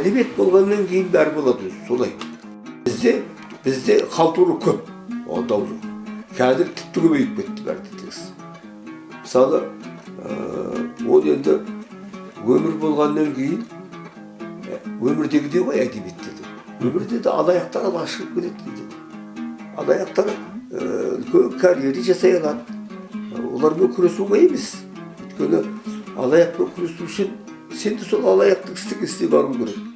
әдебиет болғаннан кейін бәрі болады өзі, солай. Бізде халтура көп, алдау жоқ. Қазір тіпті көбейіп кетті бәрі тегіс. Мысалы, ол енді өмір болғаннан кейін, өмірдегідей ғой әдебиетте де. Өмірде де алаяқтар ала шығып кетеді дейді. Алаяқтар үлкен карьера жасай алады. Олармен күресу оңай емес. Өйткені алаяқпен күресу үшін сен де сол алаяқтық істеп бару керек.